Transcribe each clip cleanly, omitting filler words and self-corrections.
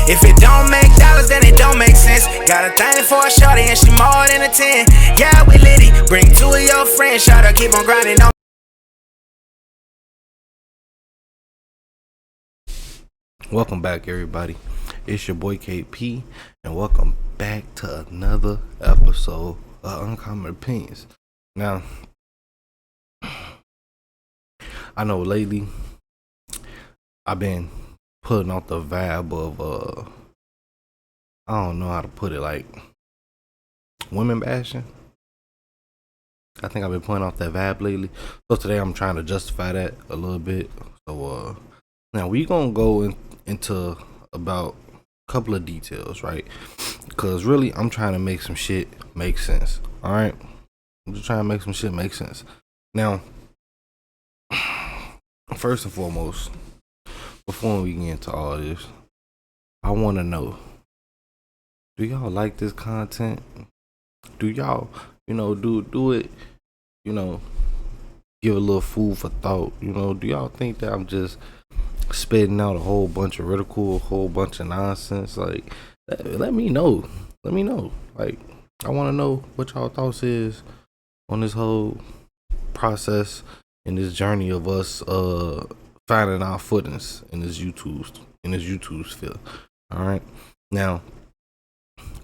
If it don't make dollars, then it don't make sense. Got a thing for a shorty and she more than a 10. Yeah, we litty. Bring two of your friends, shot her, keep on grinding on. Welcome back, everybody. It's your boy KP, and welcome back to another episode of Uncommon Opinions. Now, I know lately I've been putting out the vibe of I don't know how to put it, like women bashing. I think I've been putting out that vibe lately. So today I'm trying to justify that a little bit. So now we gonna go into about a couple of details, right? Because really I'm trying to make some shit make sense. All right, I'm just trying to make some shit make sense. Now, first and foremost, before we get into all this, I want to know, do y'all like this content? Do y'all, do it, give a little food for thought? Do y'all think that I'm just spitting out a whole bunch of ridicule, a whole bunch of nonsense? Like, let me know. Let me know. Like, I want to know what y'all thoughts is on this whole process and this journey of us finding our footings in this YouTube sphere. All right. Now,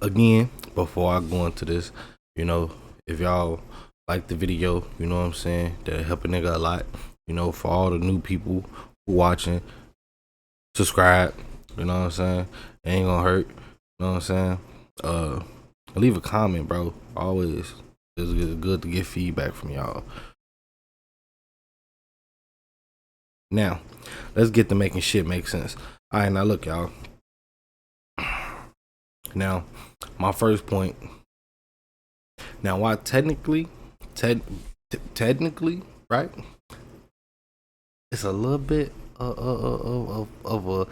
again, before I go into this, if y'all like the video, you know what I'm saying, that help a nigga a lot. For all the new people who watching, subscribe. You know what I'm saying? It ain't gonna hurt. You know what I'm saying? Leave a comment, bro. Always, it's good to get feedback from y'all. Now, let's get to making shit make sense. All right, now look, y'all. Now, my first point. Now, why technically, right? It's a little bit of a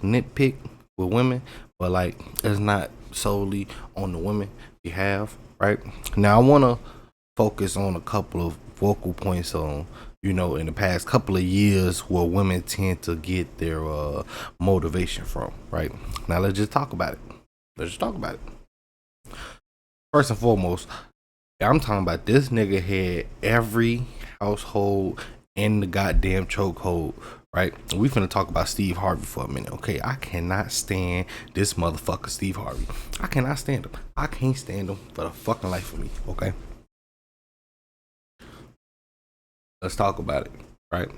nitpick with women, but like it's not solely on the women behalf, right? Now, I want to focus on a couple of focal points on, in the past couple of years where women tend to get their motivation from, right? Now, let's just talk about it. First and foremost, I'm talking about this nigga had every household in the goddamn chokehold, right? We finna talk about Steve Harvey for a minute, okay? I cannot stand this motherfucker, Steve Harvey. I cannot stand him. I can't stand him for the fucking life of me, okay? Let's talk about it, right?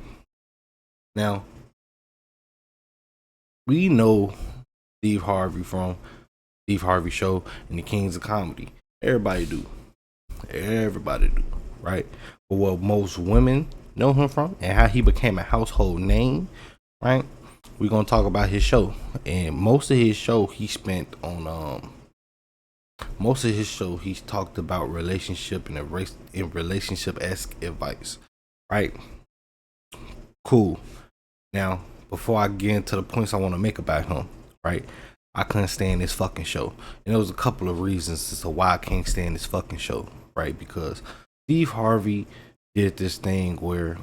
Now, we know Steve Harvey from Steve Harvey Show and the Kings of Comedy. Everybody do, right? But what most women know him from and how he became a household name, right? We're gonna talk about his show. And most of his show he spent on he's talked about relationship and relationship-esque advice, right? Cool. Now, before I get into the points I want to make about him, right? I couldn't stand this fucking show. And there was a couple of reasons as to why I can't stand this fucking show, right? Because Steve Harvey did this thing where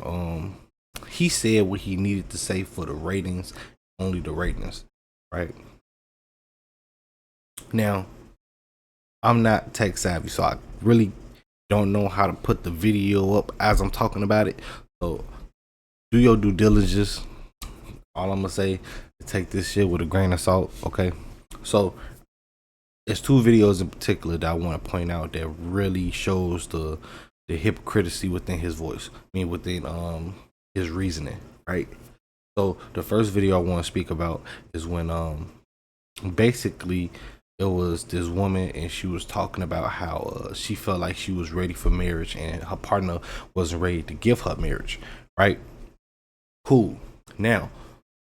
he said what he needed to say for the ratings, only the ratings, right? Now, I'm not tech savvy, so I really don't know how to put the video up as I'm talking about it. So do your due diligence. All I'm gonna say is take this shit with a grain of salt, okay? So there's two videos in particular that I want to point out that really shows the hypocrisy within his voice. Within his reasoning, right? So the first video I want to speak about is when basically it was this woman and she was talking about how she felt like she was ready for marriage and her partner wasn't ready to give her marriage, right? Cool. Now,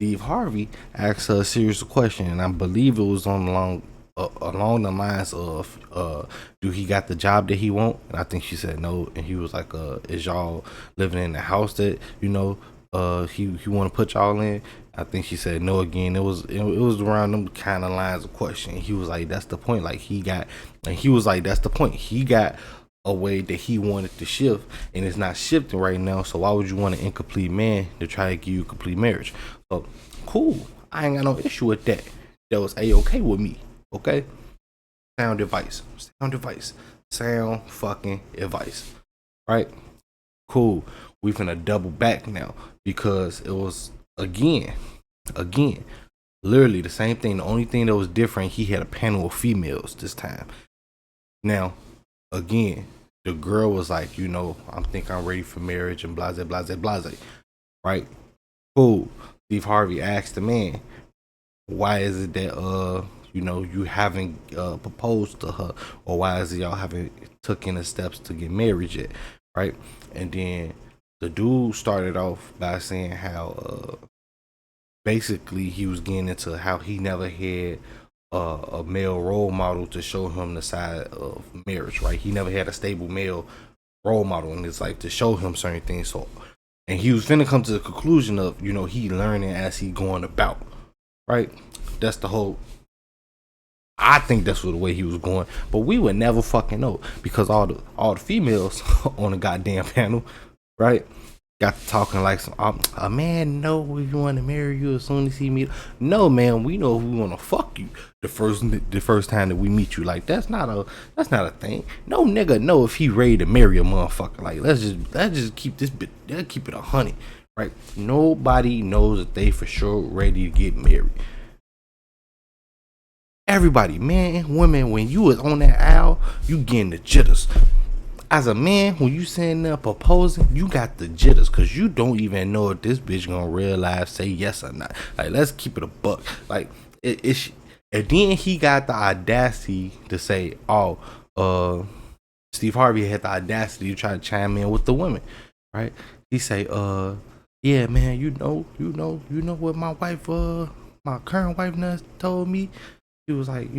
Steve Harvey asked her a serious question, and I believe it was along the lines of, do he got the job that he want? And I think she said no, and he was like, is y'all living in the house that he want to put y'all in? I think she said no again. It was around them kind of lines of question. He was like, that's the point. That's the point. He got a way that he wanted to shift, and it's not shifting right now. So why would you want an incomplete man to try to give you a complete marriage? So cool. I ain't got no issue with that. that was a-okay with me. Okay, sound advice, sound fucking advice. Right, cool. We finna double back now because it was again, literally the same thing. The only thing that was different, he had a panel of females this time. Now, again, the girl was like, I think I'm ready for marriage and blase, blase, blase. Right? Cool. Steve Harvey asked the man, why is it that you haven't proposed to her, or why is it y'all haven't taken the steps to get married yet? Right? And then the dude started off by saying how basically he was getting into how he never had a male role model to show him the side of marriage, right? He never had a stable male role model, and it's like to show him certain things. So, and he was finna come to the conclusion of, he learning as he going about, right? That's the whole. I think that's the way he was going, but we would never fucking know because all the females on the goddamn panel, right? Got to talking like a man know if you want to marry you as soon as he meet. No, man, we know if we want to fuck you the first time that we meet you. Like that's not a thing. No nigga know if he ready to marry a motherfucker. Like let's just keep this bit. Let's keep it 100, right? Nobody knows that they for sure ready to get married. Everybody, man, women, when you was on that aisle, you getting the jitters. As a man, when you sitting there proposing, you got the jitters because you don't even know if this bitch gonna realize say yes or not. Like, let's keep it a buck. Like, and then he got the audacity to say, Steve Harvey had the audacity to try to chime in with the women, right? He say, yeah, man, you know what my wife, my current wife told me. He was like,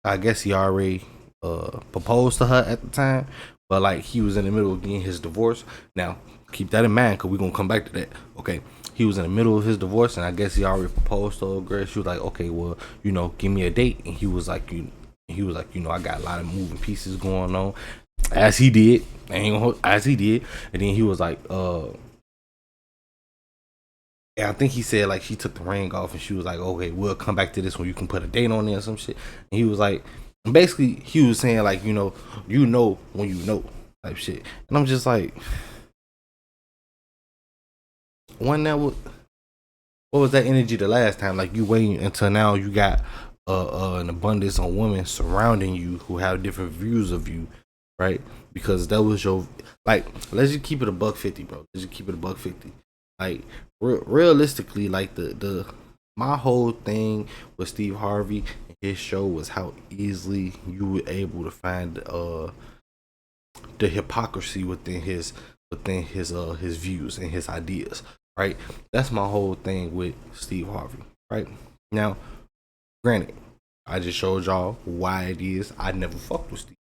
I guess he already proposed to her at the time, but like he was in the middle of getting his divorce. Now keep that in mind because we're gonna come back to that. Okay, he was in the middle of his divorce, and I guess he already proposed to her girl. She was like, okay, well, give me a date. And he was like, I got a lot of moving pieces going on, as he did, and then he was like, and I think he said like she took the ring off, and she was like, okay, we'll come back to this when you can put a date on there or some shit. And he was like, basically he was saying like, when you know type shit. And I'm just like, what was that energy the last time? Like you waiting until now you got an abundance of women surrounding you who have different views of you, right? Because that was your, like, let's just keep it $150, bro. Let's just keep it $150. Like realistically, like the my whole thing with Steve Harvey and his show was how easily you were able to find the hypocrisy within his views and his ideas, right? That's my whole thing with Steve Harvey, right? Now, granted, I just showed y'all why it is I never fucked with Steve,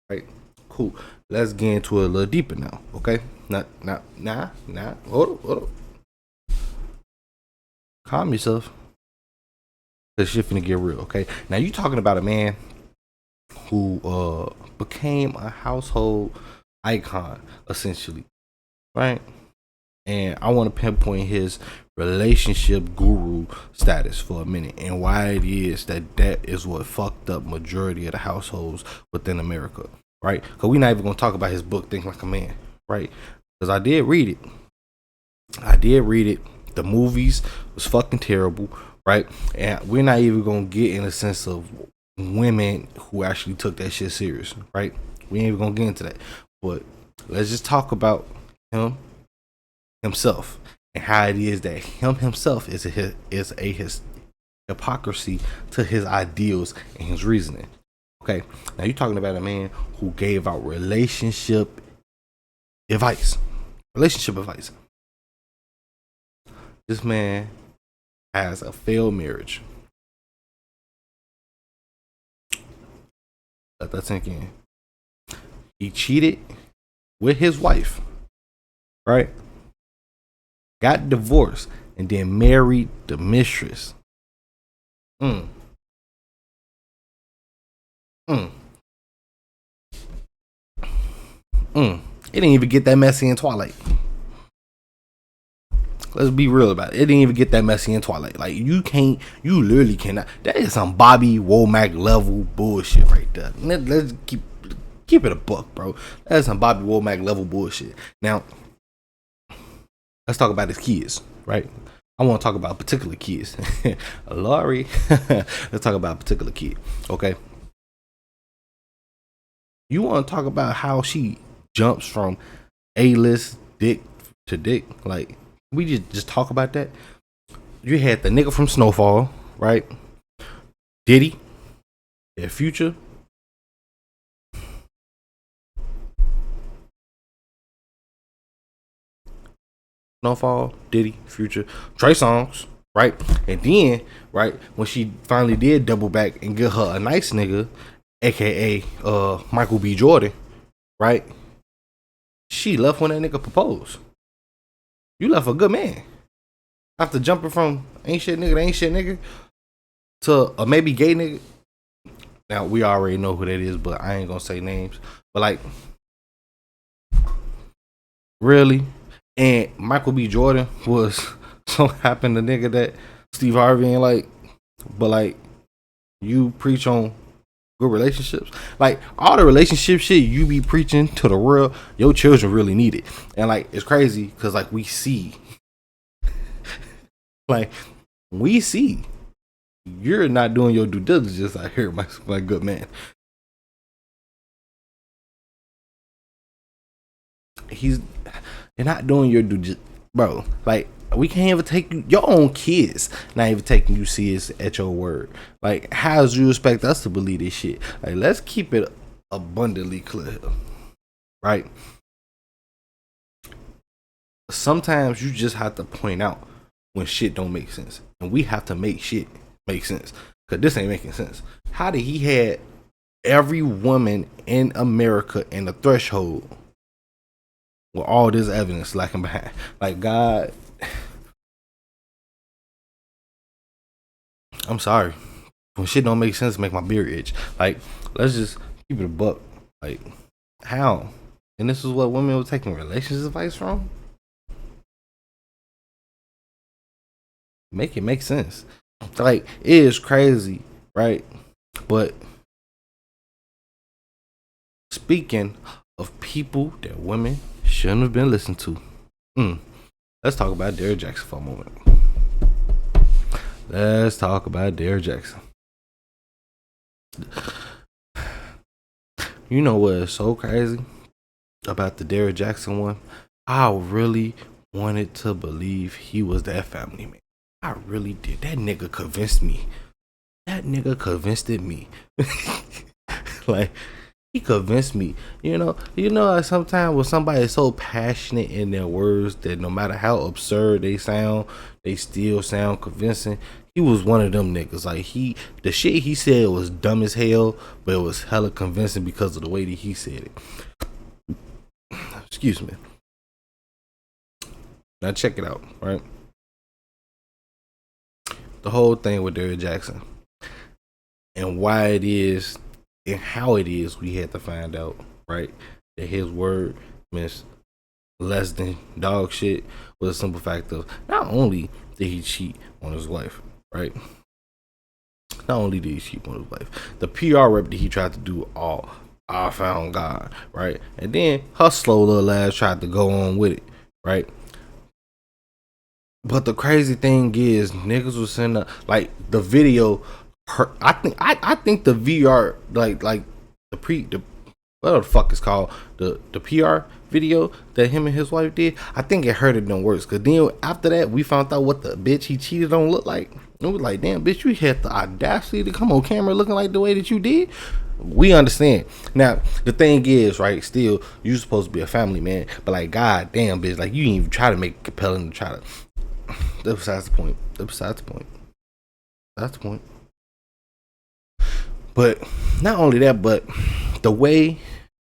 right? Cool. Let's get into it a little deeper now, okay? Hold up. Calm yourself. This shit finna get real, okay? Now you talking about a man who became a household icon, essentially, right? And I want to pinpoint his relationship guru status for a minute and why it is that is what fucked up majority of the households within America, right? Because we're not even going to talk about his book, Think Like a Man, right? Because I did read it. The movies was fucking terrible, right? And we're not even going to get in a sense of women who actually took that shit serious, right? We ain't even going to get into that. But let's just talk about himself and how it is that himself is his hypocrisy to his ideals and his reasoning. Okay, now you're talking about a man who gave out relationship advice. This man has a failed marriage. Let that sink in. He cheated with his wife, right? Got divorced and then married the mistress. It didn't even get that messy in Twilight. let's be real about it. It didn't even get that messy in Twilight. Like you literally cannot. That is some Bobby Womack level bullshit right there. Let's keep it a buck, bro. That's some Bobby Womack level bullshit. Now, let's talk about his kids, right? I want to talk about particular kids. Laurie, let's talk about a particular kid, okay? You want to talk about how she jumps from A-list dick to dick? Like, we just talk about that. You had the nigga from Snowfall, right? Diddy, Future. Snowfall, Diddy, Future, Trey Songz, right? And then, right, when she finally did double back and get her a nice nigga, aka Michael B. Jordan, right? She left when that nigga proposed. You left a good man. After jumping from ain't shit nigga to ain't shit nigga to a maybe gay nigga. Now we already know who that is, but I ain't gonna say names. But like, really? And Michael B. Jordan was so happened the nigga that Steve Harvey ain't like, but like you preach on good relationships. Like all the relationship shit you be preaching to the world, your children really need it. And like it's crazy because like we see, like we see you're not doing your due diligence out here, my good man. You're not doing your due, bro. Like we can't even take you, your own kids not even taking you serious at your word. Like how do you expect us to believe this shit? Like let's keep it abundantly clear, right? Sometimes you just have to point out when shit don't make sense, and we have to make shit make sense because this ain't making sense. How did he had every woman in America in the threshold with all this evidence lacking behind? Like God, I'm sorry. When shit don't make sense, make my beard itch. Like, let's just keep it a buck. Like, how? And this is what women were taking relationship advice from? Make it make sense. Like, it is crazy, right? But speaking of people that women shouldn't have been listened to, let's talk about Derrick Jaxn for a moment. Let's talk about Derrick Jaxn. You know what is so crazy about the Derrick Jaxn one? I really wanted to believe he was that family man. I really did. That nigga convinced me. That nigga convinced me. Like, he convinced me. You know, like sometimes when somebody is so passionate in their words that no matter how absurd they sound, they still sound convincing. He was one of them niggas. Like the shit he said was dumb as hell, but it was hella convincing because of the way that he said it. Excuse me. Now check it out, right? The whole thing with Derrick Jaxn and why it is and how it is, we had to find out, right? That his word means less than dog shit was a simple fact of not only did he cheat on his wife, right? Not only did he cheat on his wife, the PR rep that he tried to do all, I found God, right? And then her slow little ass tried to go on with it, right? But the crazy thing is, niggas was sending like the video. I think the VR like the what the fuck is called the PR video that him and his wife did. I think it hurt it done worse because then after that we found out what the bitch he cheated on looked like. And we was like, damn bitch, you had the audacity to come on camera looking like the way that you did. We understand. Now the thing is, right? Still, you supposed to be a family man, but like, god damn bitch, like you didn't even try to make it compelling to try to. That's besides the point. That's the point. But not only that, but the way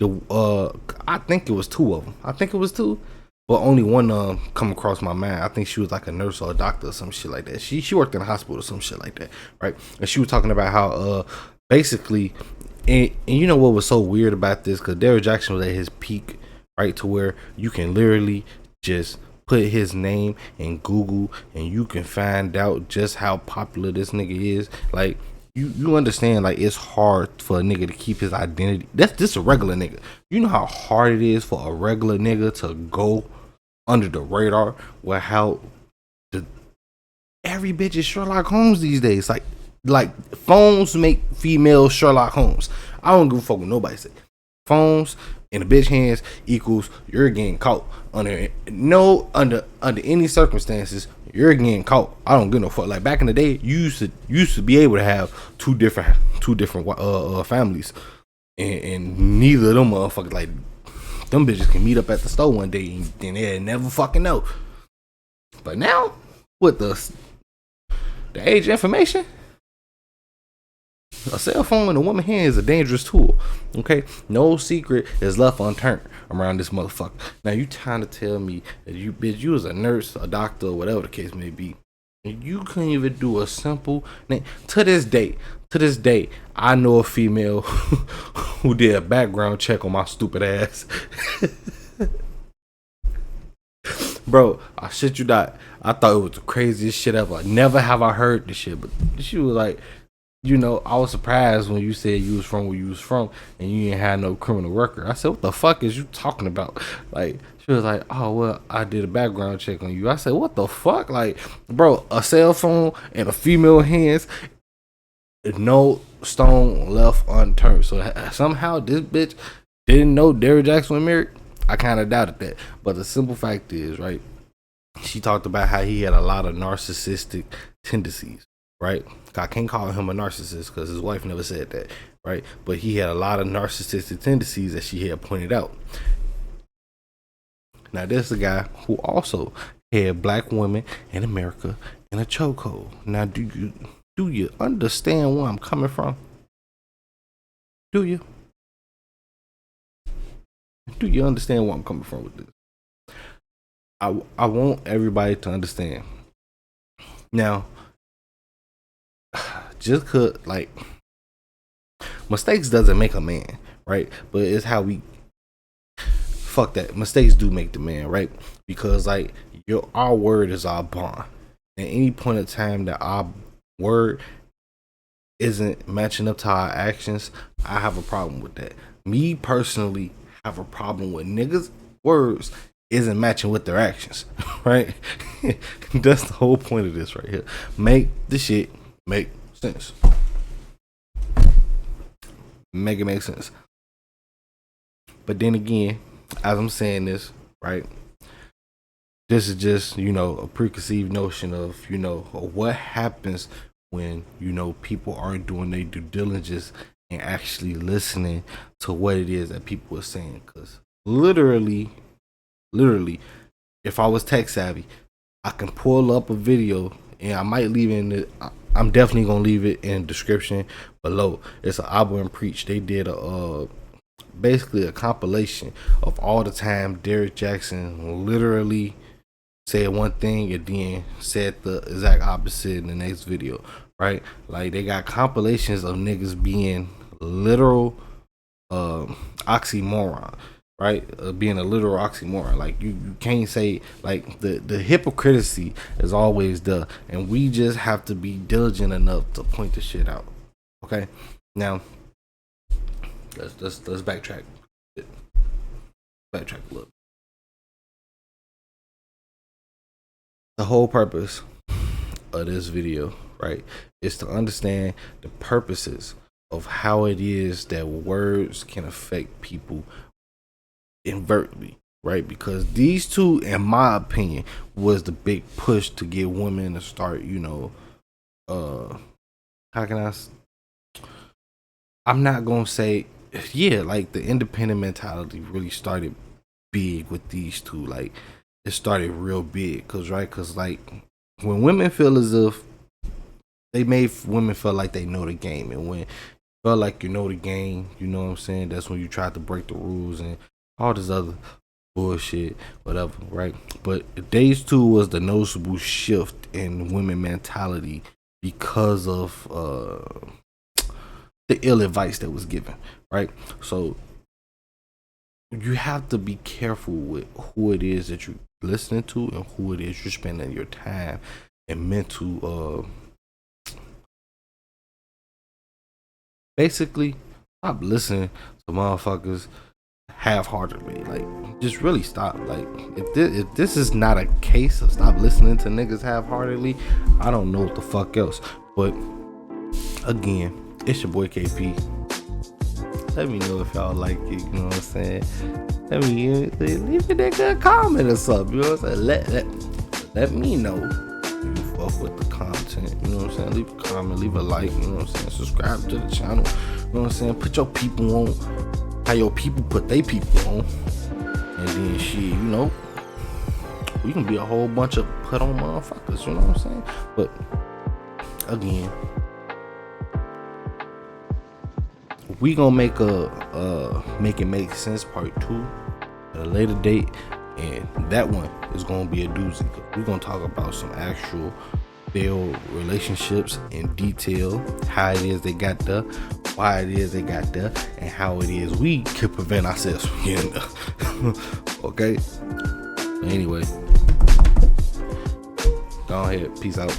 I think it was two of them. I think it was two, but only one come across my mind. I think she was like a nurse or a doctor or some shit like that. She worked in a hospital or some shit like that, right? And she was talking about how basically, and you know what was so weird about this? Because Derrick Jaxn was at his peak, right, to where you can literally just put his name in Google and you can find out just how popular this nigga is. Like, you understand, like, it's hard for a nigga to keep his identity. That's just a regular nigga. You know how hard it is for a regular nigga to go under the radar with how every bitch is Sherlock Holmes these days. Like phones make female Sherlock Holmes. I don't give a fuck what nobody say. Phones in a bitch hands equals you're getting caught under any circumstances. You're getting caught. I don't give no fuck. Like back in the day, you used to be able to have two different families, and neither of them motherfuckers, like, them bitches can meet up at the store one day and they'll never fucking know. But now with the age of information, a cell phone in a woman's hand is a dangerous tool. Okay, no secret is left unturned around this motherfucker. Now you trying to tell me that you was a nurse, a doctor, or whatever the case may be, and you couldn't even do a simple name. To this day, I know a female who did a background check on my stupid ass. Bro, I shit you not. I thought it was the craziest shit ever. Never have I heard this shit, but she was like, I was surprised when you said you was from where you was from and you didn't have no criminal record. I said, what the fuck is you talking about? Like, she was like, oh, well, I did a background check on you. I said, what the fuck? Like, bro, a cell phone in a female hands, no stone left unturned. So somehow this bitch didn't know Derrick Jackson was married. I kind of doubted that. But the simple fact is, right, she talked about how he had a lot of narcissistic tendencies, right? I can't call him a narcissist because his wife never said that, right? But he had a lot of narcissistic tendencies that she had pointed out. Now, this is a guy who also had black women in America in a chokehold. Now, do you understand where I'm coming from? Do you? Do you understand where I'm coming from with this? I want everybody to understand. Now, just cause, like, mistakes doesn't make a man, right? But it's how we fuck that. Mistakes do make the man, right? Because, like, our word is our bond. At any point in time that our word isn't matching up to our actions, I have a problem with that. Me personally have a problem with niggas' words isn't matching with their actions, right? That's the whole point of this right here. Make the shit make sense. Make it make sense. But then again, as I'm saying this, right, this is just, a preconceived notion of, what happens when, people aren't doing their due diligence and actually listening to what it is that people are saying. Because literally, if I was tech savvy, I can pull up a video and I might leave it I'm definitely gonna leave it in the description below. It's an Abba and Preach. They did basically a compilation of all the time Derrick Jackson literally said one thing and then said the exact opposite in the next video, right? Like, they got compilations of niggas being literal oxymoron, right? Being a literal oxymoron. Like, you can't say, like, the hypocrisy is always there, and we just have to be diligent enough to point the shit out. Okay, now let's backtrack a little. The whole purpose of this video, right, is to understand the purposes of how it is that words can affect people invertly, right? Because these two, in my opinion, was the big push to get women to start, I'm not gonna say, like, the independent mentality really started big with these two. Like, it started real big, cause like, when women feel as if they made women feel like they know the game, and when you feel like you know the game, you know what I'm saying, that's when you try to break the rules and all this other bullshit, whatever, right? But Days 2 was the noticeable shift in women mentality because of the ill advice that was given, right? So you have to be careful with who it is that you listening to and who it is you're spending your time and mental basically stop listening to motherfuckers half-heartedly. Like, just really stop. Like, if this is not a case of stop listening to niggas half-heartedly, I don't know what the fuck else. But again, it's your boy KP. Let me know if y'all like it, you know what I'm saying? Let me leave a nigga a comment or something, you know what I'm saying? Let me know if you fuck with the content, you know what I'm saying? Leave a comment, leave a like, you know what I'm saying? Subscribe to the channel, you know what I'm saying? Put your people on how your people put they people on. And then shit, you know, we can be a whole bunch of put on motherfuckers, you know what I'm saying? But again, we gonna make a make it make sense part 2 at a later date, and that one is gonna be a doozy. We're gonna talk about some actual failed relationships in detail, how it is they got there, why it is they got there, and how it is we can prevent ourselves from getting there. Okay, anyway, go ahead, peace out.